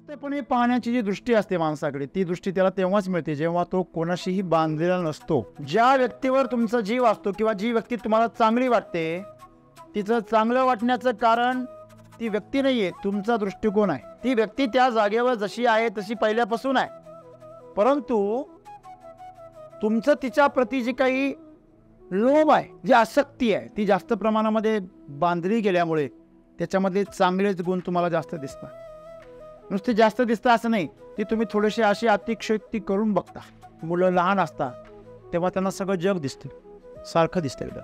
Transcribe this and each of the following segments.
त्रयस्थपणे पाहण्याची जी दृष्टी असते माणसाकडे, ती दृष्टी त्याला तेव्हाच मिळते जेव्हा तो कोणाशीही बांधलेला नसतो. ज्या व्यक्तीवर तुमचा जीव असतो किंवा जी व्यक्ती तुम्हाला चांगली वाटते, तिचं चांगलं वाटण्याचं कारण ती व्यक्ती नाहीये, तुमचा दृष्टिकोन आहे. ती व्यक्ती त्या जागेवर जशी आहे तशी पहिल्यापासून आहे, परंतु तुमचं तिच्या प्रती जी काही लोभ आहे, जी आसक्ती आहे, ती जास्त प्रमाणामध्ये बांधली गेल्यामुळे त्याच्यामधले चांगलेच गुण तुम्हाला जास्त दिसतात. नुसते जास्त दिसतं असं नाही, ती तुम्ही थोडीशी अशी अतिशयोक्ती करून बघता. मुलं लहान असतात तेव्हा त्यांना सगळं जग दिसतं, सारखं दिसतं.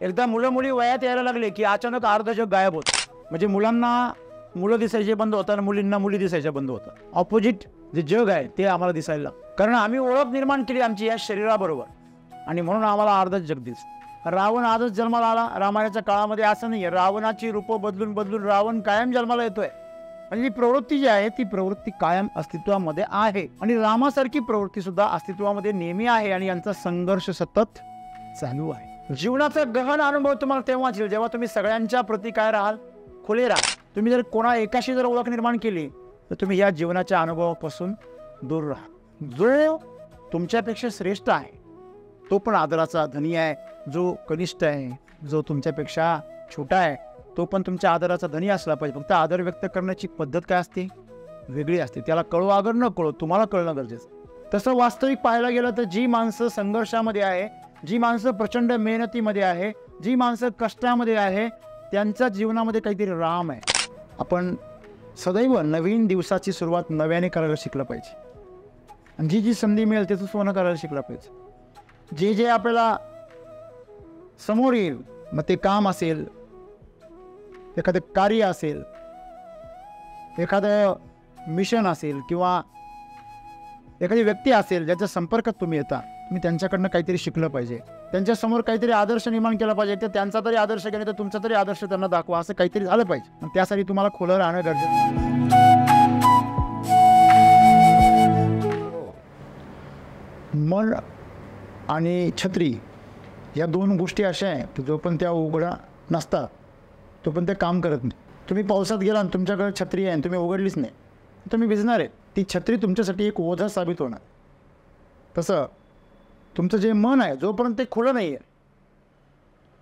एकदा मुलं मुली वयात यायला लागले की अचानक अर्ध जग गायब होतं. म्हणजे मुलांना मुलं दिसायचे बंद होतात आणि मुलींना मुली दिसायच्या बंद होतात. ऑपोजिट जे जग आहे ते आम्हाला दिसायला लागतं, कारण आम्ही ओळख निर्माण केली आमची या शरीराबरोबर, आणि म्हणून आम्हाला अर्धच जग दिसतं. रावण आजच जन्माला आला रामायणाच्या काळामध्ये असं नाही आहे. रावणाची रूपं बदलून बदलून रावण कायम जन्माला येतोय. म्हणजे प्रवृत्ती जी आहे ती प्रवृत्ती कायम अस्तित्वामध्ये आहे, आणि रामासारखी प्रवृत्ती सुद्धा अस्तित्वामध्ये नेहमी आहे, आणि यांचा संघर्ष सतत चालू आहे. जीवनाचा गहन अनुभव तुम्हाला तेव्हाच येईल जेव्हा तुम्ही सगळ्यांच्या प्रती काय राहाल, खुले राहा. तुम्ही जर कोणा एकाशी जर ओळख निर्माण केली तर तुम्ही या जीवनाच्या अनुभवापासून दूर राहा. जो तुमच्यापेक्षा श्रेष्ठ आहे तो पण आदराचा धनी आहे, जो कनिष्ठ आहे, जो तुमच्यापेक्षा छोटा आहे तो पण तुमच्या आदराचा धनी असला पाहिजे. फक्त आदर व्यक्त करण्याची पद्धत काय असते, वेगळी असते. त्याला कळो अगर न कळो, तुम्हाला कळणं गरजेचं. तसं वास्तविक पाहायला गेलं तर जी माणसं संघर्षामध्ये आहे, जी माणसं प्रचंड मेहनतीमध्ये आहे, जी माणसं कष्टामध्ये आहे, त्यांच्या जीवनामध्ये काहीतरी राम आहे. आपण सदैव नवीन दिवसाची सुरुवात नव्याने करायला शिकलं पाहिजे, आणि जी जी संधी मिळेल त्याचं सोनं करायला शिकलं पाहिजे. जे जे आपल्याला समोर येईल, मग ते काम असेल, एखादं कार्य असेल, एखादं मिशन असेल, किंवा एखादी व्यक्ती असेल ज्याच्या संपर्कात तुम्ही येता, तुम्ही त्यांच्याकडनं काहीतरी शिकलं पाहिजे. त्यांच्यासमोर काहीतरी आदर्श निर्माण केला पाहिजे. तर त्यांचा तरी आदर्श घेणे तर तुमचा तरी आदर्श त्यांना दाखवा, असं काहीतरी झालं पाहिजे. आणि त्यासाठी तुम्हाला खुलं राहणं गरजेचं. मन आणि छत्री या दोन गोष्टी अशा आहेत की जो पण त्या उघडा नसतात तो पण ते काम करत नाही. तुम्ही पावसात गेला आणि तुमच्याकडे छत्री आहे आणि तुम्ही उघडलीच नाही, तुम्ही भिजणार आहे. ती छत्री तुमच्यासाठी एक ओझा साबित होणार. तसं तुमचं जे मन आहे जोपर्यंत ते खुलं नाही आहे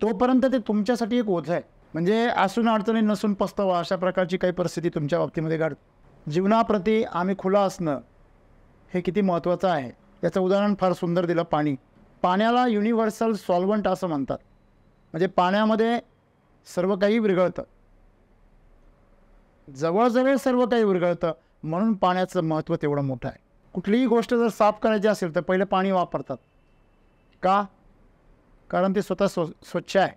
तोपर्यंत ते तुमच्यासाठी एक ओझं आहे. म्हणजे असून अडचणी नसून पस्तावा, अशा प्रकारची काही परिस्थिती तुमच्या बाबतीमध्ये घडते. जीवनाप्रती आम्ही खुला असणं हे किती महत्त्वाचं आहे याचं उदाहरण फार सुंदर दिलं. पाण्याला युनिव्हर्सल सॉल्व्हंट असं म्हणतात. म्हणजे पाण्यामध्ये सर्व काही विरघळतं, जवळजवळ सर्व काही विरघळतं, म्हणून पाण्याचं महत्त्व तेवढं मोठं आहे. कुठलीही गोष्ट जर साफ करायची असेल तर पहिले पाणी वापरतात. का? कारण ते स्वतः स्वच्छ आहे,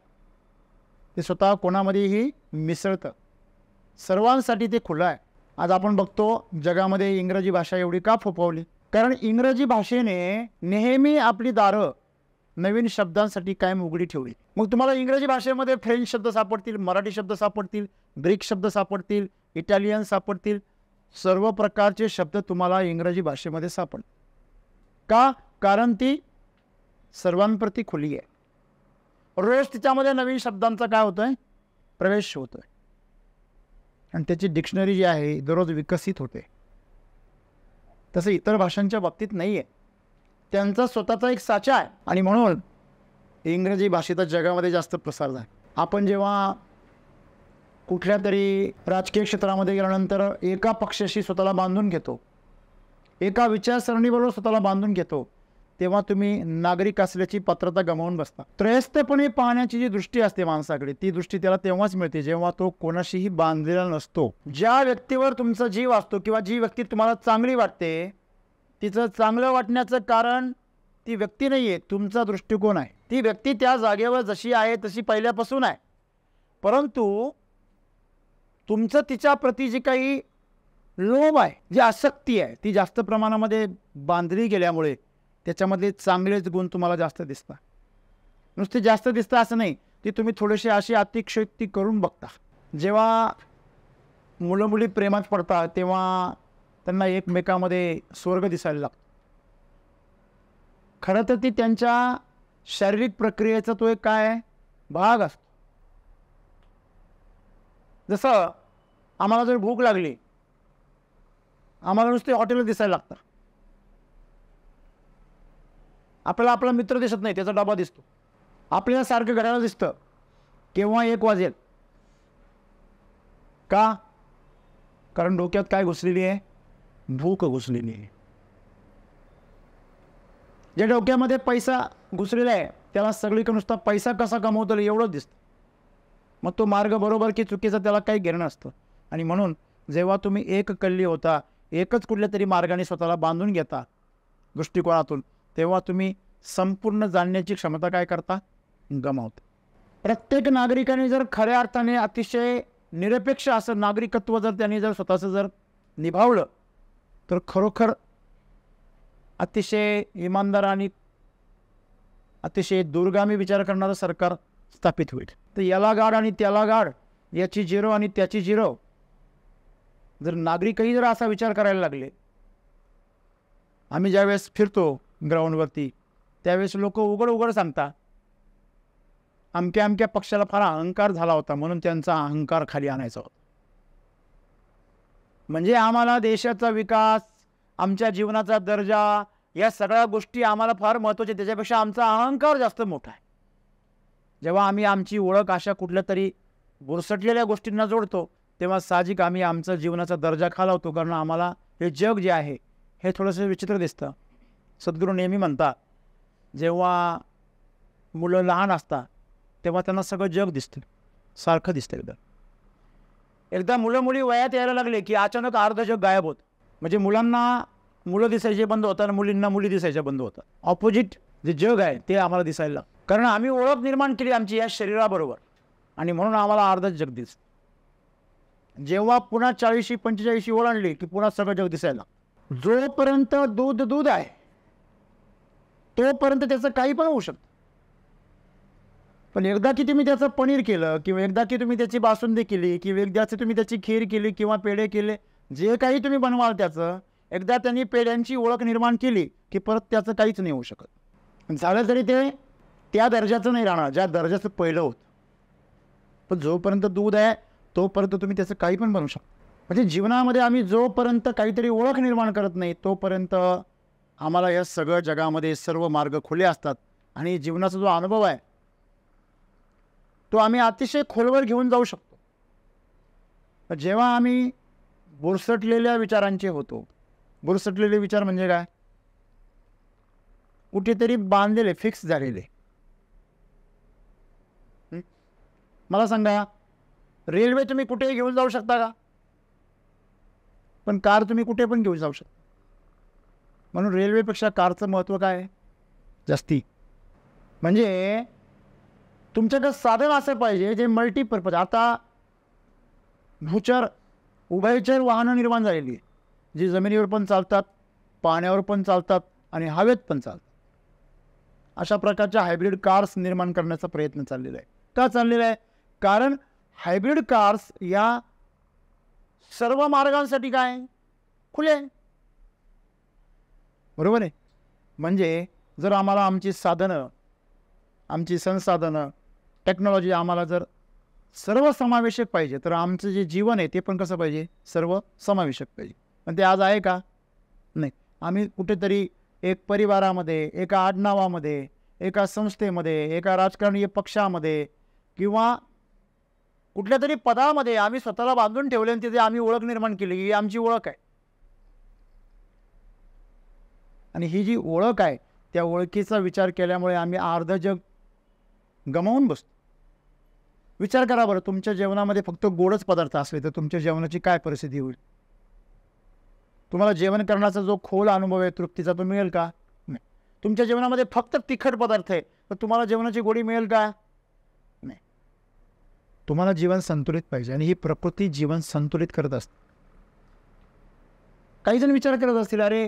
ते स्वतः कोणामध्येही मिसळतं, सर्वांसाठी ते खुलं आहे. आज आपण बघतो जगामध्ये इंग्रजी भाषा एवढी का फोफावली? कारण इंग्रजी भाषेने नेहमी आपली दारं नवीन शब्दांसाठी कायम उघडी ठेवली. मग तुम्हाला इंग्रजी भाषेमध्ये फ्रेंच शब्द सापडतील, मराठी शब्द सापडतील, ग्रीक शब्द सापडतील, इटालियन सापडतील, सर्व प्रकारचे शब्द तुम्हाला इंग्रजी भाषेमध्ये सापडतील. का? कारण ती सर्वांप्रती खुली आहे. रोज तिच्यामध्ये नवीन शब्दांचा काय होतोय, प्रवेश होतोय, आणि त्याची डिक्शनरी जी आहे दररोज विकसित होते. तसं इतर भाषांच्या बाबतीत नाही आहे. त्यांचा स्वतःचा एक साचा आहे, आणि म्हणून इंग्रजी भाषेचा जगामध्ये जास्त प्रसार झाला. आपण जेव्हा कुठल्या तरी राजकीय क्षेत्रामध्ये गेल्यानंतर एका पक्षाशी स्वतःला बांधून घेतो, एका विचारसरणीबरोबर स्वतःला बांधून घेतो, तेव्हा तुम्ही नागरिक असल्याची पात्रता गमावून बसता. त्रयस्थपणे पाहण्याची जी दृष्टी असते माणसाकडे, ती दृष्टी त्याला तेव्हाच मिळते जेव्हा तो कोणाशीही बांधलेला नसतो. ज्या व्यक्तीवर तुमचा जीव असतो किंवा जी व्यक्ती तुम्हाला चांगली वाटते, तिचं चांगलं वाटण्याचं कारण ती व्यक्ती नाही आहे, तुमचा दृष्टिकोन आहे. ती व्यक्ती त्या जागेवर जशी आहे तशी पहिल्यापासून आहे, परंतु तुमचं तिच्या प्रती जी काही लोभ आहे, जी आसक्ती आहे, ती जास्त प्रमाणामध्ये बांधली गेल्यामुळे त्याच्यामधले चांगलेच गुण तुम्हाला जास्त दिसतात. नुसते जास्त दिसतं असं नाही, ती तुम्ही थोडीशी अशी अतिशयोक्ती करून बघता. जेव्हा मुलं मुली प्रेमात पडतात तेव्हा त्यांना एकमेकामध्ये स्वर्ग दिसायला लागतो. खरं तर ती त्यांच्या शारीरिक प्रक्रियेचा तो एक काय भाग असतो. जसं आम्हाला जर भूक लागली आम्हाला नुसते हॉटेल दिसायला लागतात. आपल्याला आपला मित्र दिसत नाही, त्याचा डबा दिसतो. आपल्याला सारखं घड्याळ दिसतं केव्हा 1 वाजेल. का? कारण डोक्यात काय घुसलेली आहे? भूक घुसलेली आहे. ज्या डोक्यामध्ये पैसा घुसलेला आहे त्याला सगळीकडे नुसता पैसा कसा कमवतो एवढंच दिसतं. मग तो मार्ग बरोबर की चुकीचा त्याला काही घेणं नसतं. आणि म्हणून जेव्हा तुम्ही एक कल्ली होता, एकच कुठल्या तरी मार्गाने स्वतःला बांधून घेता दृष्टिकोनातून, तेव्हा तुम्ही संपूर्ण जाणण्याची क्षमता काय करता? गमावता. प्रत्येक नागरिकाने जर खऱ्या अर्थाने अतिशय निरपेक्ष असं नागरिकत्व जर त्यांनी जर स्वतःचं जर निभावलं तर खरोखर अतिशय इमानदार आणि अतिशय दूरगामी विचार करणारं सरकार स्थापित होईल. तर याला गाड आणि त्याला गाड, याची झिरो आणि त्याची झिरो, जर नागरिकही जर असा विचार करायला लागले. आम्ही ज्यावेळेस फिरतो ग्राउंडवरती त्यावेळेस लोक उघड सांगतात अमक्या अमक्या पक्षाला फार अहंकार झाला होता म्हणून त्यांचा अहंकार खाली आणायचा होता. म्हणजे आम्हाला देशाचा विकास, आमच्या जीवनाचा दर्जा, या सगळ्या गोष्टी आम्हाला फार महत्त्वाच्या, त्याच्यापेक्षा आमचा अहंकार जास्त मोठा आहे. जेव्हा आम्ही आमची ओळख अशा कुठल्या तरी बुरसटलेल्या गोष्टींना जोडतो तेव्हा साहजिक आम्ही आमचा जीवनाचा दर्जा खालावतो. कारण आम्हाला हे जग जे आहे हे थोडंसं विचित्र दिसतं. सद्गुरू नेहमी म्हणतात जेव्हा मुलं लहान असतात तेव्हा त्यांना सगळं जग दिसतं, सारखं दिसतं. एकदा मुलं मुली वयात यायला लागले की अचानक अर्ध जग गायब होतं. म्हणजे मुलांना मुलं दिसायचे बंद होतात आणि मुलींना मुली दिसायच्या बंद होतात. ऑपोजिट जे जग आहे ते आम्हाला दिसायला लागतं. कारण आम्ही ओळख निर्माण केली आमची या शरीराबरोबर आणि म्हणून आम्हाला अर्धच जग दिसतं. जेव्हा पुन्हा 40-45 ओलांडली की पुन्हा सगळं जग दिसायला. जोपर्यंत दूध आहे तोपर्यंत त्याचं काही पण होऊ शकतं. पण एकदा की तुम्ही त्याचं पनीर केलं किंवा एकदा की तुम्ही त्याची बासुंदी केली किंवा एकदाची तुम्ही त्याची खीर केली किंवा पेढे केले, जे काही तुम्ही बनवाल त्याचं, एकदा त्यांनी पेढ्यांची ओळख निर्माण केली की परत त्याचं काहीच नाही होऊ शकत. झालं तरी ते त्या दर्जाचं नाही राहणार ज्या दर्जाचं पहिलं होतं. पण जोपर्यंत दूध आहे तोपर्यंत तुम्ही त्याचं काही पण बनवू शकता. म्हणजे जीवनामध्ये आम्ही जोपर्यंत काहीतरी ओळख निर्माण करत नाही तोपर्यंत आम्हाला या सगळ्या जगामध्ये सर्व मार्ग खुले असतात आणि जीवनाचा जो अनुभव आहे तो आम्ही अतिशय खोलवर घेऊन जाऊ शकतो. जेव्हा आम्ही बुरसटलेल्या विचारांचे होतो, बुरसटलेले विचार म्हणजे काय? कुठेतरी बांधलेले, फिक्स झालेले. मला सांगा, रेल्वे तुम्ही कुठेही घेऊन जाऊ शकता का? पण कार तुम्ही कुठे पण घेऊन जाऊ शकता. म्हणून रेल्वेपेक्षा कारचं महत्त्व काय आहे? जास्ती. म्हणजे तुमच्याकडे साधन असं पाहिजे जे मल्टीपर्पज. आता भूचर उभयचर वाहनं निर्माण झालेली आहे जी जमिनीवर पण चालतात, पाण्यावर पण चालतात आणि हवेत पण चालतात. अशा प्रकारच्या हायब्रिड कार्स निर्माण करण्याचा प्रयत्न चाललेला आहे. का चाललेला आहे? कारण हायब्रिड कार्स या सर्व मार्गांसाठी काय खुले आहे. बरोबर आहे. म्हणजे जर आम्हाला आमची साधनं, आमची संसाधनं, टेक्नॉलॉजी आम्हाला जर सर्व समावेशक पाहिजे तर आमचं जे जीवन आहे ते पण कसं पाहिजे? सर्व समावेशक पाहिजे. पण ते आज आहे का? नाही. आम्ही कुठेतरी एक परिवारामध्ये, एका आडनावामध्ये, एका संस्थेमध्ये, एका राजकारणी पक्षामध्ये किंवा कुठल्या तरी पदामध्ये आम्ही स्वतःला बांधून ठेवले आणि तिथे आम्ही ओळख निर्माण केली. ही आमची ओळख आहे. आणि ही जी ओळख आहे त्या ओळखीचा विचार केल्यामुळे आम्ही अर्ध जग गमावून बसतो. विचार करा बरं, तुमच्या जेवणामध्ये फक्त गोडच पदार्थ असले तर तुमच्या जेवणाची काय परिस्थिती होईल? तुम्हाला जेवण करण्याचा जो खोल अनुभव आहे तृप्तीचा तो मिळेल का? नाही. तुमच्या जेवणामध्ये फक्त तिखट पदार्थ आहे तर तुम्हाला जेवणाची गोडी मिळेल का? नाही. तुम्हाला जीवन संतुलित पाहिजे आणि ही प्रकृती जीवन संतुलित करत असते. काही जण विचार करत असतील, अरे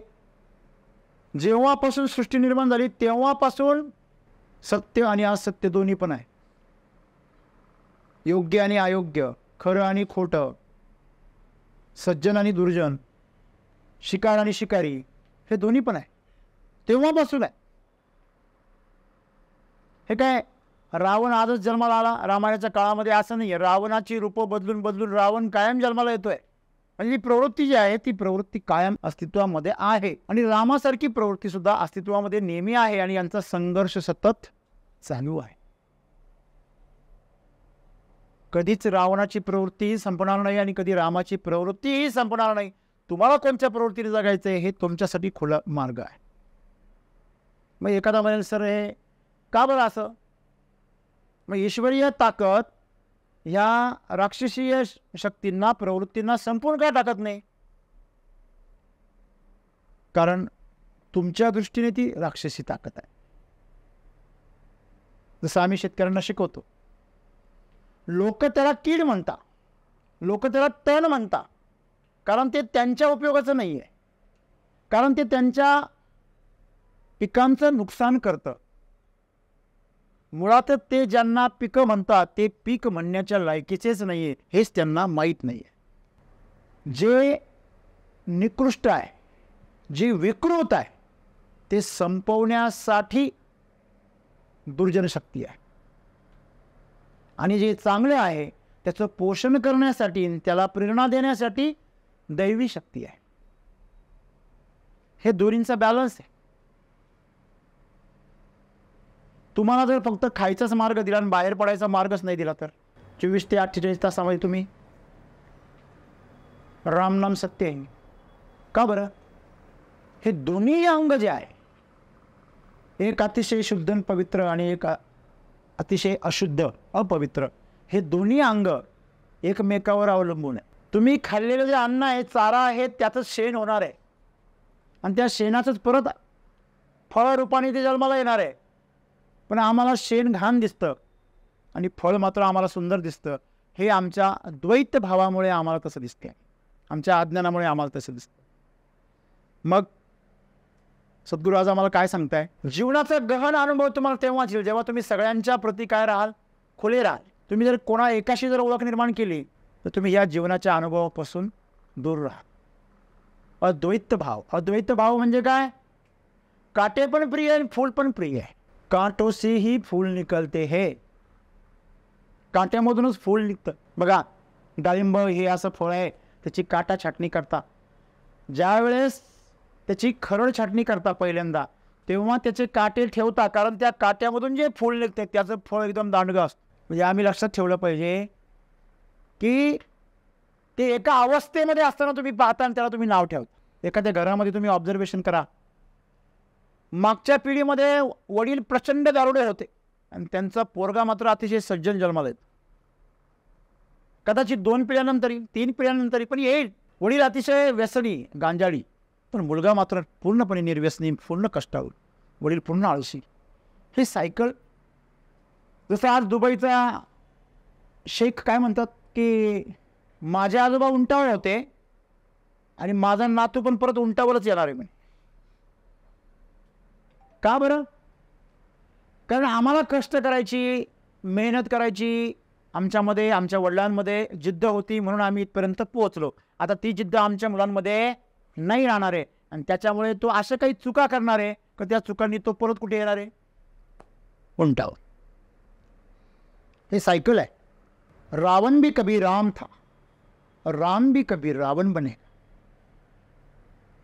जेव्हापासून सृष्टी निर्माण झाली तेव्हापासून सत्य आणि असत्य दोन्ही पण आहे. योग्य आणि अयोग्य, खरं आणि खोटं, सज्जन आणि दुर्जन, शिकार आणि शिकारी, हे दोन्ही पण आहे. तेव्हापासून आहे. हे काय रावण आजच जन्माला आला रामायणाच्या काळामध्ये असं नाही आहे. रावणाची रूपं बदलून बदलून रावण कायम जन्माला येतोय. म्हणजे प्रवृत्ती जी आहे ती प्रवृत्ती कायम अस्तित्वामध्ये आहे आणि रामासारखी प्रवृत्ती सुद्धा अस्तित्वामध्ये नेहमी आहे आणि यांचा संघर्ष सतत चालू आहे. कधीच रावणाची प्रवृत्तीही संपणार नाही आणि कधी रामाची प्रवृत्तीही संपणार नाही. तुम्हाला कोणत्या प्रवृत्तीने जगायचंय हे तुमच्यासाठी खुला मार्ग आहे. मग एखादा म्हणेल सर हे का बरं असं? मग ईश्वरीय ताकद ह्या राक्षसीय शक्तींना प्रवृत्तींना संपूर्ण काय टाकत नाही? कारण तुमच्या दृष्टीने ती राक्षसी ताकद आहे. जसं आम्ही शेतकऱ्यांना शिकवतो, लोक त्याला कीड म्हणता, लोक त्याला तण म्हणता, कारण ते त्यांच्या उपयोगाचं नाही आहे, कारण ते त्यांच्या पिकांचं नुकसान करतं. मुळात ते ज्यांना पिकं म्हणतात ते पीक म्हणण्याच्या लायकीचेच नाही आहे, हेच त्यांना माहीत नाही आहे. जे निकृष्ट आहे, जे विकृत आहे, ते संपवण्यासाठी दुर्जन शक्ती आहे आणि जे चांगले आहे त्याचं पोषण करण्यासाठी, त्याला प्रेरणा देण्यासाठी दैवी शक्ती आहे. हे दोन्हींचा बॅलन्स आहे. तुम्हाला जर फक्त खायचाच मार्ग दिला आणि बाहेर पडायचा मार्गच नाही दिला तर 24 ते 48 तासामध्ये तुम्ही रामनाम सत्य आहे. का बरं? हे दोन्ही अंग जे आहे, एक अतिशय शुद्ध आणि पवित्र आणि एक अतिशय अशुद्ध अपवित्र, हे दोन्ही अंग एकमेकावर अवलंबून आहे. तुम्ही खाल्लेलं जे अन्न आहे, चारा आहे, त्याचंच शेण होणार आहे आणि त्या शेणाचंच परत फळ रूपाने ते जन्माला येणार आहे. पण आम्हाला शेण घाण दिसतं आणि फळ मात्र आम्हाला सुंदर दिसतं. हे आमच्या द्वैत भावामुळे आम्हाला तसं दिसते, आमच्या अज्ञानामुळे आम्हाला तसं दिसतं. मग सद्गुरू आज आम्हाला काय सांगताय? जीवनाचा गहन अनुभव तुम्हाला तेव्हाच येईल जेव्हा तुम्ही सगळ्यांच्या प्रती काय राहाल? खुले राहाल. तुम्ही जर कोणा एकाशी जर ओळख निर्माण केली तर तुम्ही या जीवनाच्या अनुभवापासून दूर राहाल. अद्वैत भाव, अद्वैत भाव म्हणजे काय? काटे पण प्रिय आणि फूल पण प्रिय आहे. कांटों से ही फूल निकलते है, कांट्यामधूनच फूल निघतं. बघा, डाळिंब हे असं फळ आहे, त्याची काटा छाटणी करता. ज्या वेळेस त्याची खरड छाटणी करता पहिल्यांदा, तेव्हा त्याचे काटे ठेवता, कारण त्या काट्यामधून जे फूल निघते त्याचं फळ एकदम दांडगं असतं. म्हणजे आम्ही लक्षात ठेवलं पाहिजे की ते एका अवस्थेमध्ये असताना तुम्ही पाहता आणि त्याला तुम्ही नाव ठेवता. एखाद्या घरामध्ये तुम्ही ऑब्झर्वेशन करा, मागच्या पिढीमध्ये वडील प्रचंड दारुडे होते आणि त्यांचा पोरगा मात्र अतिशय सज्जन जन्माला येतो. कदाचित 2 पिढ्यानंतरी 3 पिढ्यानंतरी पण येईल. वडील अतिशय व्यसनी गांजाडी, पण मुलगा मात्र पूर्णपणे निर्व्यसनी, पूर्ण कष्टाळू, वडील पूर्ण आळशी. हे सायकल. जसं आज दुबईचा शेख काय म्हणतात की माझे आजोबा उंटावर होते आणि माझा नातू पण परत उंटावरच येणार आहे. का बरं? कारण आम्हाला कष्ट करायची, मेहनत करायची आमच्यामध्ये, आमच्या वडिलांमध्ये जिद्द होती, म्हणून आम्ही इथपर्यंत पोहोचलो. आता ती जिद्द आमच्या मुलांमध्ये नाही राहणार आहे आणि त्याच्यामुळे तो अशा काही चुका करणार आहे की त्या चुकांनी तो परत कुठे येणार आहे? उंटावर. हे सायकल आहे. रावण भी कभी राम था, राम भी कभी रावण बनेगा.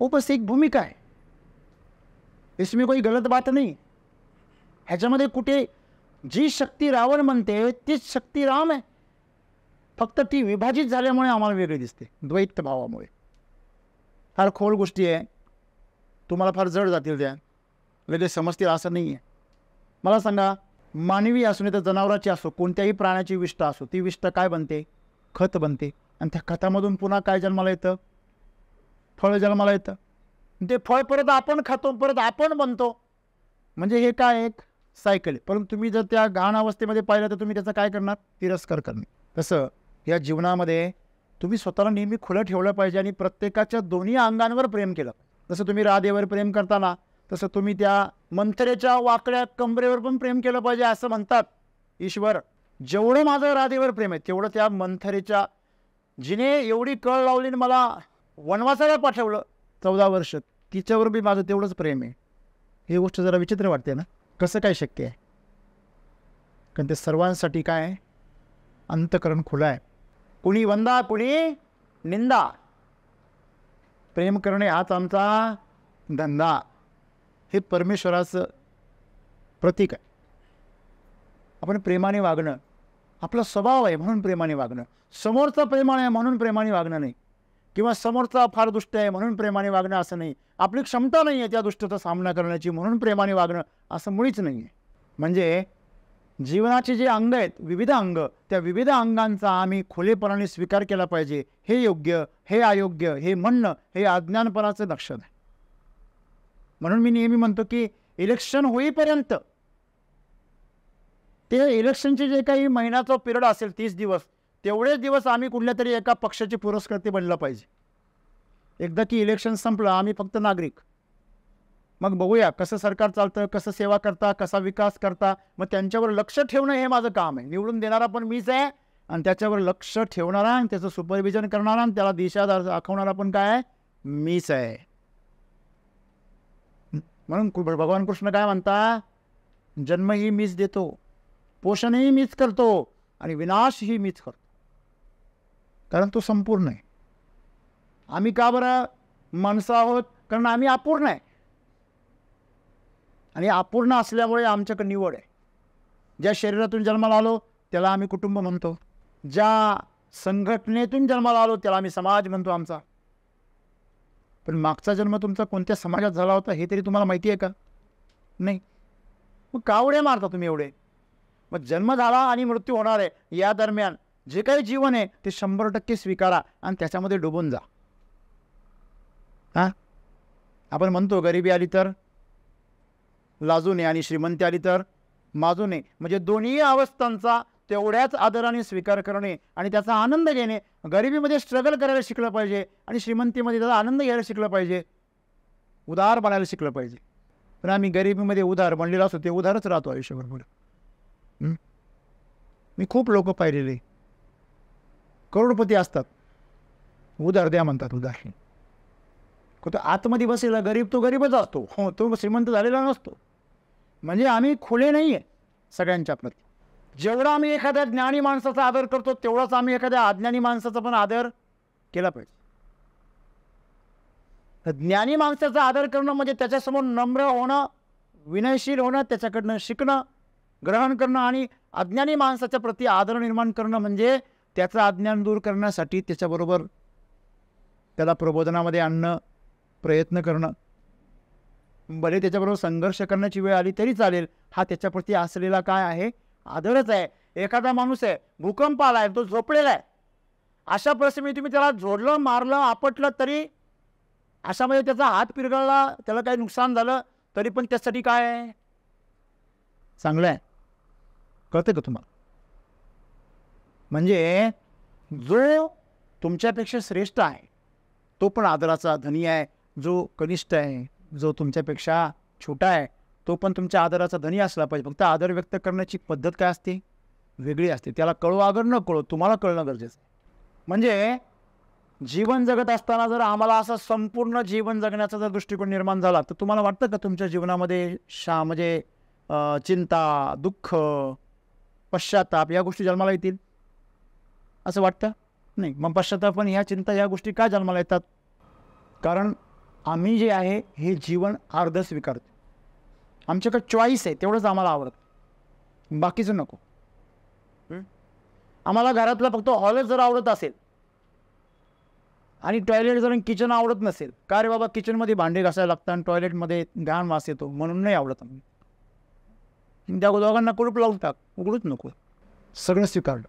वो बस एक भूमिका है, इसमें कोई गलत बात नाही. ह्याच्यामध्ये कुठे जी शक्ती रावण म्हणते तीच शक्ती राम आहे, फक्त ती विभाजित झाल्यामुळे आम्हाला वेगळी दिसते, द्वैत भावामुळे. फार खोल गोष्टी आहे, तुम्हाला फार जड जातील, त्या लगेच समजतील असं नाही आहे. मला सांगा, मानवी असो नाही तर जनावराची असो, कोणत्याही प्राण्याची विष्ठा असो, ती विष्ठा काय बनते? खत बनते आणि त्या खतामधून पुन्हा काय जन्माला येतं? फळ जन्माला येतं. ते फळ परत आपण खातो, परत आपण बनतो. म्हणजे हे काय एक सायकल आहे. परंतु तुम्ही जर त्या घाण अवस्थेमध्ये पाहिलं तर तुम्ही त्याचा काय करणार? तिरस्कार करणार. तसं या जीवनामध्ये तुम्ही स्वतःला नेहमी खुलं ठेवलं पाहिजे आणि प्रत्येकाच्या दोन्ही अंगांवर प्रेम केलं. जसं तुम्ही राधेवर प्रेम करताना तसं तुम्ही त्या मंथरेच्या वाकड्या कमरेवर पण प्रेम केलं पाहिजे. असं म्हणतात ईश्वर, जेवढं माझं राधेवर प्रेम आहे तेवढं त्या मंथरेच्या, जिने एवढी कळ लावली मला वनवासाला पाठवलं 14 वर्ष, तिच्यावर बी माझं तेवढंच प्रेम आहे. ही गोष्ट जरा विचित्र वाटते ना? कसं काय शक्य आहे? कारण ते सर्वांसाठी काय आहे? अंतकरण खुलं आहे. कुणी वंदा कुणी निंदा, प्रेम करणे हाच आमचा धंदा, हे परमेश्वराचं प्रतीक आहे. आपण प्रेमाने वागणं आपला स्वभाव आहे म्हणून प्रेमाने वागणं. समोरचा प्रेमाने आहे म्हणून प्रेमाने वागणं नाही, किंवा समोरचा फार दुष्ट आहे म्हणून प्रेमाने वागणं असं नाही. आपली क्षमता नाही आहे त्या दुष्टाचा सामना करण्याची म्हणून प्रेमाने वागणं असं मुळीच नाही आहे. म्हणजे जीवनाचे जे अंग आहेत, विविध अंग, त्या विविध अंगांचा आम्ही खुलेपणाने स्वीकार केला पाहिजे. हे योग्य, हे अयोग्य, हे म्हणणं हे अज्ञानपणाचं लक्षण आहे. म्हणून मी नेहमी म्हणतो की इलेक्शन होईपर्यंत, ते इलेक्शनचे जे काही महिन्याचा पिरियड असेल 30 दिवस, तेवढेच दिवस आम्ही कुठल्या तरी एका पक्षाचे पुरस्कर्ते बनलं पाहिजे. एकदा की इलेक्शन संपलं, आम्ही फक्त नागरिक. मग बघूया कसं सरकार चालतं, कसं सेवा करता, कसा विकास करता. मग त्यांच्यावर लक्ष ठेवणं हे माझं काम आहे. निवडून देणारा पण मीच आहे आणि त्याच्यावर लक्ष ठेवणारा आणि त्याचं सुपरविजन करणारा आणि त्याला दिशा दाखवणारा पण काय आहे, मीच आहे. म्हणून भगवान कृष्ण काय म्हणता, जन्मही मीच देतो, पोषणही मीच करतो आणि विनाशही मीच करतो. कारण तो संपूर्ण आहे. आम्ही का बरं माणसं आहोत, कारण आम्ही अपूर्ण आहे. आणि अपूर्ण असल्यामुळे आमच्याकडे निवड आहे. ज्या शरीरातून जन्माला आलो त्याला आम्ही कुटुंब म्हणतो, ज्या संघटनेतून जन्माला आलो त्याला आम्ही समाज म्हणतो आमचा. पण मागचा जन्म तुमचा कोणत्या समाजात झाला होता हे तरी तुम्हाला माहिती आहे का? नाही. मग का उड्या मारता तुम्ही एवढे? मग जन्म झाला आणि मृत्यू होणार आहे, या दरम्यान जे काही जीवन आहे ते 100% स्वीकारा आणि त्याच्यामध्ये डुबून जा. आपण म्हणतो गरिबी आली तर लाजू नये आणि श्रीमंती आली तर माजू नये. म्हणजे दोन्ही अवस्थांचा तेवढ्याच आदराने स्वीकार करणे आणि त्याचा आनंद घेणे. गरिबीमध्ये स्ट्रगल करायला शिकलं पाहिजे आणि श्रीमंतीमध्ये त्याचा आनंद घ्यायला शिकलं पाहिजे. उदार बनायला शिकलं पाहिजे. पण आम्ही गरिबीमध्ये उदार बनलेलो असतो, ते उदारच राहतो आयुष्यभर. मी खूप लोक पाहिलेले करोडपती असतात, उदार द्या म्हणतात, उदार. तो आतमध्ये बसलेला गरीब तो गरीबच असतो, हो, तो श्रीमंत झालेला नसतो. म्हणजे आम्ही खुले नाही आहे सगळ्यांच्या प्रती. जेवढा आम्ही एखाद्या ज्ञानी माणसाचा आदर करतो तेवढाच आम्ही एखाद्या अज्ञानी माणसाचा पण आदर केला पाहिजे. ज्ञानी माणसाचा आदर करणं म्हणजे त्याच्यासमोर नम्र होणं, विनयशील होणं, त्याच्याकडनं शिकणं, ग्रहण करणं. आणि अज्ञानी माणसाच्या प्रती आदर निर्माण करणं म्हणजे त्याचं अज्ञान दूर करण्यासाठी त्याच्याबरोबर त्याला प्रबोधनामध्ये आणणं, प्रयत्न करणं. भले त्याच्याबरोबर संघर्ष करण्याची वेळ आली तरी चालेल. हा त्याच्याप्रती असलेला काय आहे, आदरच आहे. एखादा माणूस आहे, भूकंप आला आहे, तो झोपलेला आहे, अशा परिस्थितीत तुम्ही त्याला झोडलं, मारलं, आपटलं तरी, अशामध्ये त्याचा हात पिरगळला, त्याला काही नुकसान झालं तरी पण त्यासाठी काय आहे, चांगलं आहे. कळतं का तुम्हाला? म्हणजे जो तुमच्यापेक्षा श्रेष्ठ आहे तो पण आदराचा धनी आहे. जो कनिष्ठ आहे, जो तुमच्यापेक्षा छोटा आहे, तो पण तुमच्या आदराचा धनी असला पाहिजे. फक्त आदर व्यक्त करण्याची पद्धत काय असते, वेगळी असते. त्याला कळो अगर न कळो, तुम्हाला कळणं गरजेचं आहे. म्हणजे जीवन जगत असताना जर आम्हाला असा संपूर्ण जीवन जगण्याचा जर दृष्टिकोन निर्माण झाला तर तुम्हाला वाटतं का तुमच्या जीवनामध्ये म्हणजे चिंता, दुःख, पश्चाताप या गोष्टी जन्माला येतील असं वाटतं? नाही. मग पश्चाताप पण ह्या चिंता ह्या गोष्टी का जन्माला येतात? कारण आम्ही जे आहे हे जीवन अर्ध स्वीकारतो. आमच्याकडे चॉईस आहे, तेवढंच आम्हाला आवडतं, बाकीचं नको. आम्हाला घरातला फक्त हॉलच जर आवडत असेल आणि टॉयलेट जर किचन आवडत नसेल, का रे बाबा किचनमध्ये भांडे घासायला लागतात आणि टॉयलेटमध्ये घाण वास येतो म्हणून नाही आवडत आम्ही. त्या दोघांना कुलूप लावून टाक, उघडूच नको, सगळं स्वीकारलं.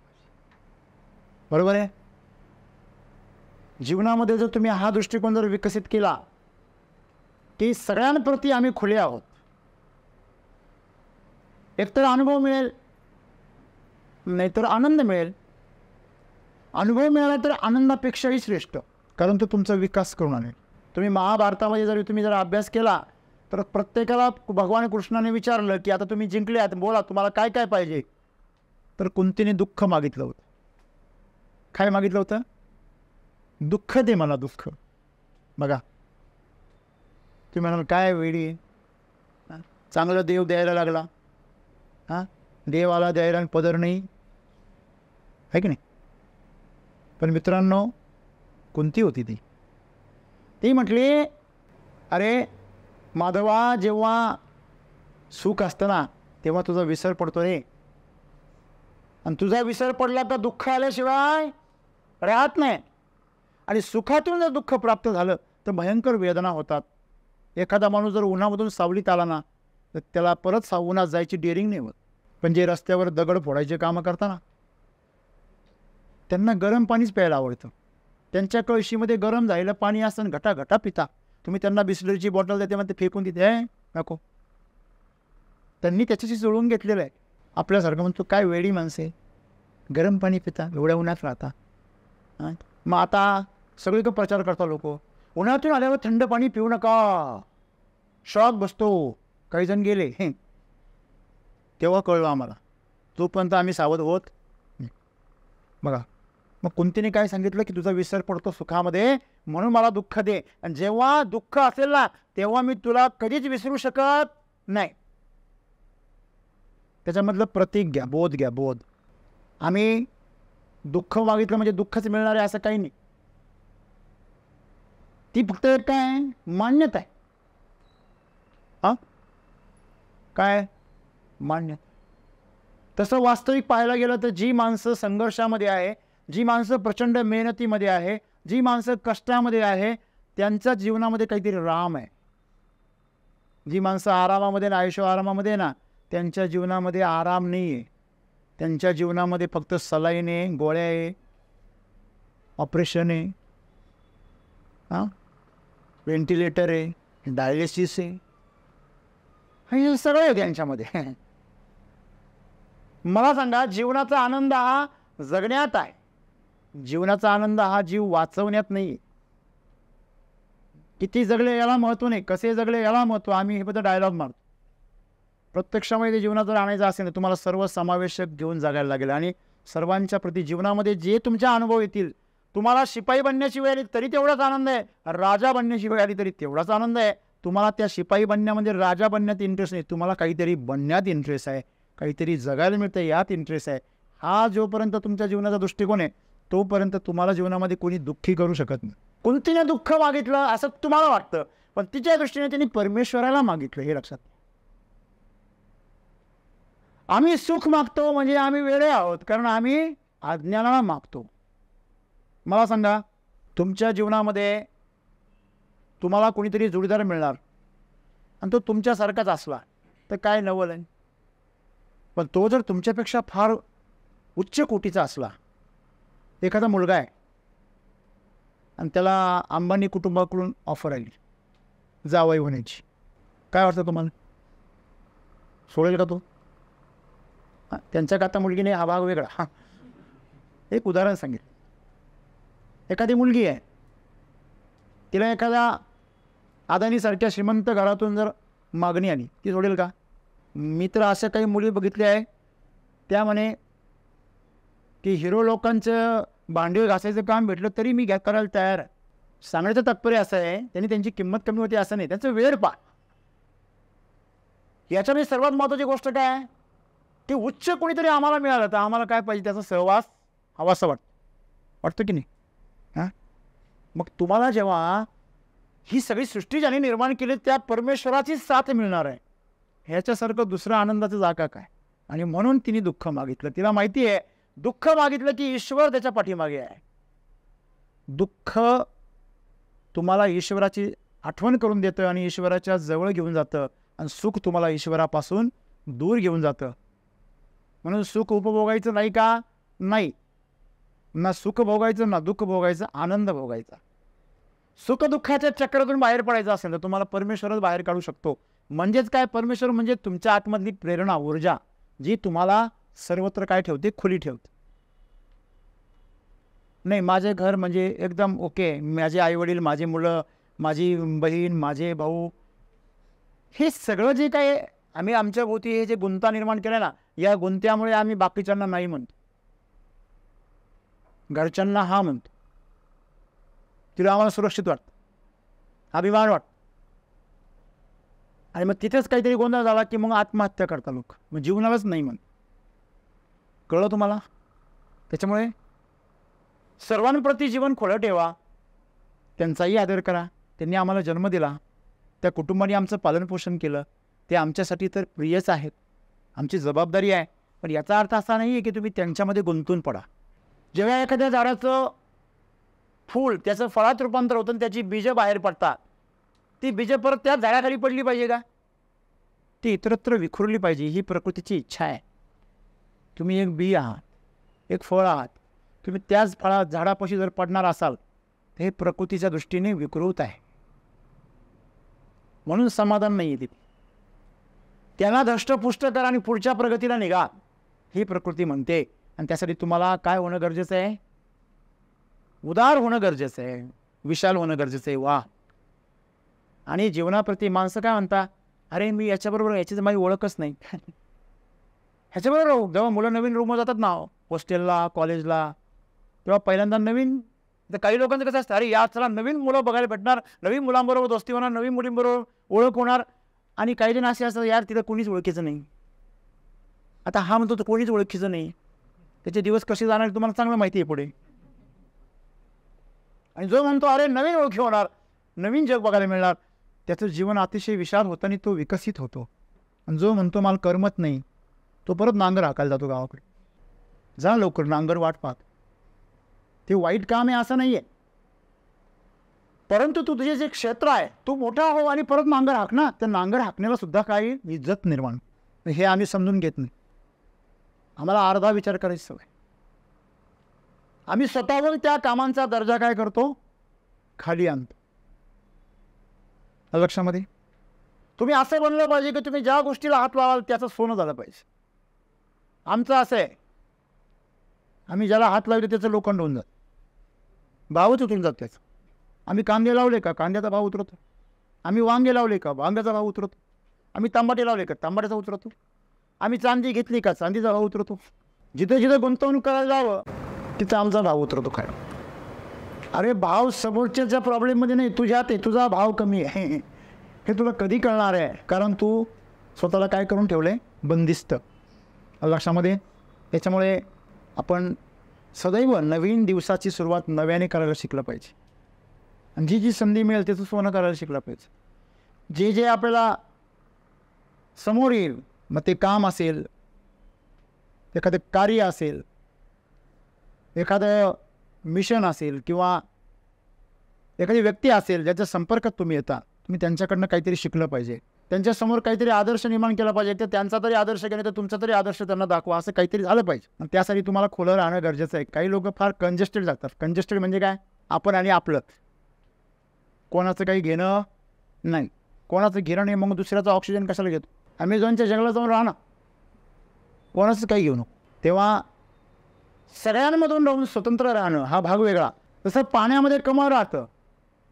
बरोबर आहे? जीवनामध्ये जर तुम्ही हा दृष्टिकोन जर विकसित केला की सगळ्यांप्रती आम्ही खुले आहोत, एकतर अनुभव मिळेल, नाहीतर आनंद मिळेल. अनुभव मिळाला तर आनंदापेक्षाही श्रेष्ठ, कारण तो तुमचा विकास करून आणेल. तुम्ही महाभारतामध्ये जर तुम्ही जर अभ्यास केला तर प्रत्येकाला भगवान कृष्णाने विचारलं की आता तुम्ही जिंकले आहात, बोला तुम्हाला काय काय पाहिजे. तर कुंतीने दुःख मागितलं होतं. काय मागितलं होतं? दुःख दे मला, दुःख. बघा, तुम्ही म्हणाल काय वेळी आहे, चांगला देव द्यायला लागला, देवाला द्यायला पदर नाही आहे की नाही. पण मित्रांनो, कोणती होती ती? ती म्हटली, अरे माधवा, जेव्हा सुख असतं ना तेव्हा तुझा विसर पडतो रे, आणि तुझा विसर पडला तर दुःख आल्याशिवाय राहत नाही. आणि सुखातून जर दुःख प्राप्त झालं तर भयंकर वेदना होतात. एखादा माणूस जर उन्हामधून सावलीत आला ना तर त्याला परत उन्हात जायची डेअरिंग नाही होत. पण जे रस्त्यावर दगड फोडायचे कामं करताना त्यांना गरम पाणीच प्यायला आवडतं. त्यांच्या कळशीमध्ये गरम झालेलं पाणी असतं, घटा घटा पिता. तुम्ही त्यांना बिस्लरीची बॉटल देते मग ते फेकून देते, नको. त्यांनी त्याच्याशी जुळवून घेतलेलं आहे. आपल्यासारखं म्हणतो काय वेळी माणसे, गरम पाणी पिता, एवढ्या उन्हात राहता. मग आता सगळीकडे प्रचार करता लोक, उन्हातून आल्यावर थंड पाणी पिऊ नका, शॉक बसतो. काही जण गेले, तेव्हा कळलं आम्हाला. तोपर्यंत आम्ही सावध होत. बघा, मग कुंतीने काय सांगितलं की तुझा विसर पडतो सुखामध्ये, म्हणून मला दुःख दे. आणि जेव्हा दुःख असेल ना तेव्हा मी तुला कधीच विसरू शकत नाही. त्याच्यामधलं प्रतीक घ्या, बोध घ्या, बोध. आम्ही दुःख मागितलं म्हणजे दुःखच मिळणार आहे असं काही नाही. ती फक्त काय मान्यता आहे. हा काय मान्य. तसं वास्तविक पाहायला गेलं तर जी माणसं संघर्षामध्ये आहे, जी माणसं प्रचंड मेहनतीमध्ये आहे, जी माणसं कष्टामध्ये आहे, त्यांच्या जीवनामध्ये काहीतरी राम आहे. जी माणसं आरामामध्ये ना, आयुष्य आरामामध्ये ना, त्यांच्या जीवनामध्ये आराम नाही आहे. त्यांच्या जीवनामध्ये फक्त सलाईन आहे, गोळ्या आहे, ऑपरेशन आहे, व्हेंटिलेटर आहे, डायलिसिस आहे, हे सगळं आहे त्यांच्यामध्ये. मला सांगा, जीवनाचा आनंद हा जगण्यात आहे. जीवनाचा आनंद हा जीव वाचवण्यात नाही. किती जगले याला महत्व नाही, कसे जगले याला महत्व. आम्ही हे बद्दल डायलॉग मारतो. प्रत्यक्षामध्ये जीवनात जर आणायचं असेल ना, तुम्हाला सर्व समावेशक घेऊन जगायला लागेल. आणि सर्वांच्या प्रती जीवनामध्ये जे तुमच्या अनुभव येतील, तुम्हाला शिपाई बनण्याची वेळ आली तरी तेवढाच आनंद आहे, राजा बनण्याची वेळ आली तरी तेवढाच आनंद आहे. तुम्हाला त्या शिपाई बनण्यामध्ये, राजा बनण्यात इंटरेस्ट नाही, तुम्हाला काहीतरी बनण्यात इंटरेस्ट आहे, काहीतरी जगायला मिळतं यात इंटरेस्ट आहे. हा जोपर्यंत तुमच्या जीवनाचा दृष्टिकोन आहे तोपर्यंत तुम्हाला जीवनामध्ये कोणी दुःखी करू शकत नाही. कोणतीने दुःख मागितलं असं तुम्हाला वाटतं, पण तिच्या दृष्टीने त्यांनी परमेश्वराला मागितलं, हे लक्षात. आम्ही सुख मागतो म्हणजे आम्ही वेडे आहोत, कारण आम्ही अज्ञानाला मागतो. मला सांगा, तुमच्या जीवनामध्ये तुम्हाला कोणीतरी जोडीदार मिळणार आणि तो तुमच्यासारखाच असला तर काय नवल आहे. पण तो जर तुमच्यापेक्षा फार उच्च कोटीचा असला, एखादा मुलगा आहे आणि त्याला अंबानी कुटुंबाकडून ऑफर आली जावई होण्याची, काय वाटतं तुम्हाला? सोडेल का तो? त्यांच्या आता मुलगी नाही, हा भाग वेगळा. एक उदाहरण सांगेल. एखादी मुलगी आहे, तिला एखाद्या अदानीसारख्या श्रीमंत घरातून जर मागणी आली, ती सोडेल का? मी तर अशा काही मुली बघितल्या आहे, त्या म्हणे की हिरो लोकांचं भांडी घासायचं काम भेटलं तरी मी करायला तयार आहे. सांगण्याचं तात्पर्य असं आहे, त्यांनी त्यांची किंमत कमी होती असं नाही, त्यांचं वेळ पा. याच्यामध्ये सर्वात महत्त्वाची गोष्ट काय आहे की उच्च कोणीतरी आम्हाला मिळालं तर आम्हाला काय पाहिजे, त्याचा सहवास हवासा वाटतं की नाही? मग तुम्हाला जेव्हा ही सगळी सृष्टी ज्याने निर्माण केली त्या परमेश्वराची साथ मिळणार आहे, ह्याच्यासारखं दुसरं आनंदाचं जागा काय? आणि म्हणून तिने दुःख मागितलं. तिला माहिती आहे दुःख मागितलं की ईश्वर त्याच्या पाठीमागे आहे. दुःख तुम्हाला ईश्वराची आठवण करून देतं आणि ईश्वराच्या जवळ घेऊन जातं, आणि सुख तुम्हाला ईश्वरापासून दूर घेऊन जातं. म्हणून सुख उपभोगायचं नाही का? नाही. ना सुख भोगायचं ना दुःख भोगायचं, आनंद भोगायचा. सुख दुःखाच्या चक्रातून बाहेर पडायचं असेल तर तुम्हाला परमेश्वरच बाहेर काढू शकतो. म्हणजेच काय? परमेश्वर म्हणजे तुमच्या आतमधली प्रेरणा, ऊर्जा, जी तुम्हाला सर्वत्र काय ठेवते? खुली ठेवते. नाही माझे घर म्हणजे एकदम ओके, माझे आईवडील, माझी मुलं, माझी बहीण, माझे भाऊ, हे सगळं जे काय आम्ही आमच्या भोवती हे जे गुंता निर्माण केला ना, या गुंत्यामुळे आम्ही बाकीच्यांना नाही म्हणतो, घरच्यांना हा म्हणतो. तिला आम्हाला सुरक्षित वाटतं, अभिमान वाटतं. आणि मग तिथेच काहीतरी गोंधळ झाला की मग आत्महत्या करता लोक, मग जीवनालाच नाही म्हणत. कळलं तुम्हाला? त्याच्यामुळे सर्वांप्रती जीवन खोलं ठेवा, त्यांचाही आदर करा, त्यांनी आम्हाला जन्म दिला, त्या कुटुंबाने आमचं पालनपोषण केलं, ते आमच्यासाठी तर प्रियच आहेत, आमची जबाबदारी आहे. पण याचा अर्थ असा नाही आहे की तुम्ही त्यांच्यामध्ये गुंतून पडा. जेव्हा एखाद्या झाडाचं फूल त्याचं फळात रूपांतर होतं आणि त्याची बीजं बाहेर पडतात, ती बीजं परत त्याच झाडाखाली पडली पाहिजे का? ती इतरत्र विखुरली पाहिजे, ही प्रकृतीची इच्छा आहे. तुम्ही एक बी आहात, एक फळ आहात, तुम्ही त्याच झाडापाशी जर पडणार असाल तर हे प्रकृतीच्या दृष्टीने विकृत आहे. म्हणून समाधान नाही आहे तिथे. त्यांना धष्टपुष्ट करा आणि पुढच्या प्रगतीला निघा, ही प्रकृती म्हणते. आणि त्यासाठी तुम्हाला काय होणं गरजेचं आहे? उदार होणं गरजेचं आहे, विशाल होणं गरजेचं आहे. वा. आणि जीवनाप्रती माणसं काय म्हणतात, अरे मी याच्याबरोबर, याची तर माझी ओळखच नाही, ह्याच्याबरोबर राहू. जेव्हा मुलं नवीन रूमवर जातात ना, हॉस्टेलला, कॉलेजला, तेव्हा पहिल्यांदा नवीन, तर काही लोकांचं कसं असतं, अरे या चला नवीन मुलं बघायला भेटणार, नवीन मुलांबरोबर दोस्ती होणार, नवीन मुलींबरोबर ओळख होणार. आणि काही जण असे असतात, यार तिथं कोणीच ओळखीचं नाही. आता हा म्हणतो तर कोणीच ओळखीचं नाही, त्याचे दिवस कसे जाणार तुम्हाला चांगलं माहिती आहे पुढे. आणि जो म्हणतो अरे नवीन ओळखी होणार, नवीन जग बघायला मिळणार, त्याचं जीवन अतिशय विशाल होतं आणि तो विकसित होतो. आणि जो म्हणतो मला करमत नाही, तो परत नांगर हाकायला जातो गावाकडे. जा लवकर, नांगर वाट पाहत. ते वाईट काम आहे असं नाही आहे, परंतु तू तुझे जे क्षेत्र आहे तू मोठा हो आणि परत नांगर हाक ना. त्या नांगर हाकण्याला सुद्धा काही इज्जत निर्माण, हे आम्ही समजून घेत नाही. आम्हाला अर्धा विचार करायची सवय. आम्ही स्वतःवर त्या कामांचा दर्जा काय करतो, खाली आणतो. लक्षामध्ये तुम्ही असं बनलं पाहिजे की तुम्ही ज्या गोष्टीला हात लावाल त्याचं सोनं झालं पाहिजे. आमचं असं आहे, आम्ही ज्याला हात लावले त्याचं लोखंड होऊन जातं, भावच उतरून जात त्याचं. आम्ही कांदे लावले का कांद्याचा भाव उतरतो, आम्ही वांगे लावले का वांग्याचा भाव उतरतो, आम्ही तांबाटे लावले का तांबाट्याचा उतरतो, आम्ही चांदी घेतली का चांदीचा भाव उतरतो. जिथे जिथे गुंतवणूक करायला जावं तिथं आमचा भाव उतरतो. काय अरे भाव समोरच्याच्या प्रॉब्लेममध्ये नाही, तुझ्यात आहे, तुझा भाव कमी आहे, हे तुला कधी कळणार आहे? कारण तू स्वतःला काय करून ठेवलं आहे, बंदिस्त. लक्षामध्ये. त्याच्यामुळे आपण सदैव नवीन दिवसाची सुरुवात नव्याने करायला शिकलं पाहिजे. आणि जी जी संधी मिळेल त्याचं सोनं करायला शिकलं पाहिजे. जे जे आपल्याला समोर येईल, मग ते काम असेल, एखादं कार्य असेल, एखादं मिशन असेल, किंवा एखादी व्यक्ती असेल ज्याच्या संपर्कात तुम्ही येता, तुम्ही त्यांच्याकडनं काहीतरी शिकलं पाहिजे, त्यांच्यासमोर काहीतरी आदर्श निर्माण केला पाहिजे. तर त्यांचा तरी आदर्श घेणे तर तुमचा तरी आदर्श त्यांना दाखवा, असं काहीतरी झालं पाहिजे. आणि त्यासाठी तुम्हाला खुलं राहणं गरजेचं आहे. काही लोक फार कंजेस्टेड जातात. कंजेस्टेड म्हणजे काय, आपण आणि आपलं, कोणाचं काही घेणं नाही, कोणाचं घेणं नाही. मग दुसऱ्याचा ऑक्सिजन कशाला घेतो? अमेझॉनच्या जंगलात जाऊन राहा ना, कोणाचं काही घेऊ नको. तेव्हा सगळ्यांमधून राहून स्वतंत्र राहणं हा भाग वेगळा. तसं पाण्यामध्ये कमळ राहतं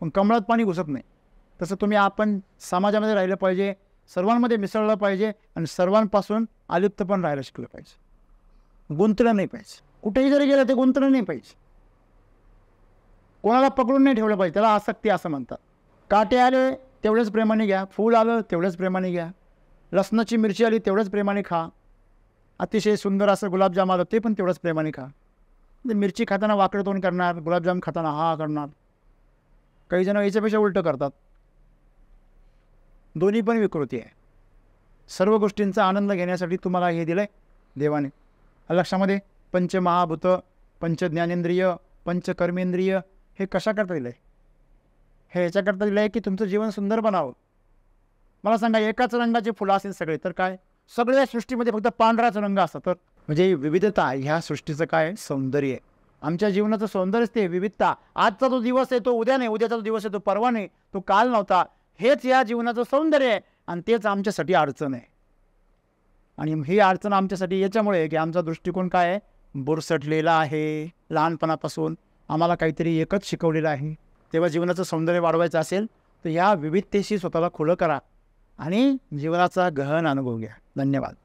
पण कमळात पाणी घुसत नाही, तसं तुम्ही आपण समाजामध्ये राहिलं पाहिजे, सर्वांमध्ये मिसळलं पाहिजे आणि सर्वांपासून अलिप्त पण राहायला शिकलं पाहिजे. गुंतलं नाही पाहिजे, कुठेही जरी गेलं ते गुंतलं नाही पाहिजे, कोणाला पकडून नाही ठेवलं पाहिजे. त्याला आसक्ती असं म्हणतात. काटे आले तेवढेच प्रेमाने घ्या, फूल आलं तेवढेच प्रेमाने घ्या, लसणाची मिरची आली तेवढंच प्रेमाने खा, अतिशय सुंदर असं गुलाबजाम आलं ते पण तेवढंच प्रेमाने खा. मिरची खाताना वाकडं तोंड करणार, गुलाबजाम खाताना हा करणार. काही जण याच्यापेक्षा उलटं करतात. दोन्ही पण विकृती आहे. सर्व गोष्टींचा आनंद घेण्यासाठी तुम्हाला हे दिलं आहे देवाने. लक्षामध्ये पंचमहाभूत, पंचज्ञानेंद्रिय, पंचकर्मेंद्रिय हे कशाकरता दिलं आहे? हे याच्याकरता दिलं आहे की तुमचं जीवन सुंदर बनावं. मला सांगा, एकाच रंगाचे फुलं असेल सगळे तर काय, सगळ्या सृष्टीमध्ये फक्त पांढराच रंग असतं तर म्हणजे विविधता ह्या सृष्टीचं काय सौंदर्य आहे. आमच्या जीवनाचं सौंदर्यच ते विविधता. आजचा जो दिवस आहे तो उद्या नाही, उद्याचा जो दिवस आहे तो परवा नाही, तो काल नव्हता. हेच या जीवनाचं सौंदर्य आहे आणि तेच आमच्यासाठी अडचण आहे. आणि ही अडचण आमच्यासाठी याच्यामुळे आहे की आमचा दृष्टिकोन काय आहे, बुरसटलेला आहे. लहानपणापासून आम्हाला काहीतरी एकच शिकवलेलं आहे. तेव्हा जीवनाचं सौंदर्य वाढवायचं असेल तर ह्या विविधतेशी स्वतःला खुलं करा आणि जीवनाचा गहन अनुभव घ्या. धन्यवाद.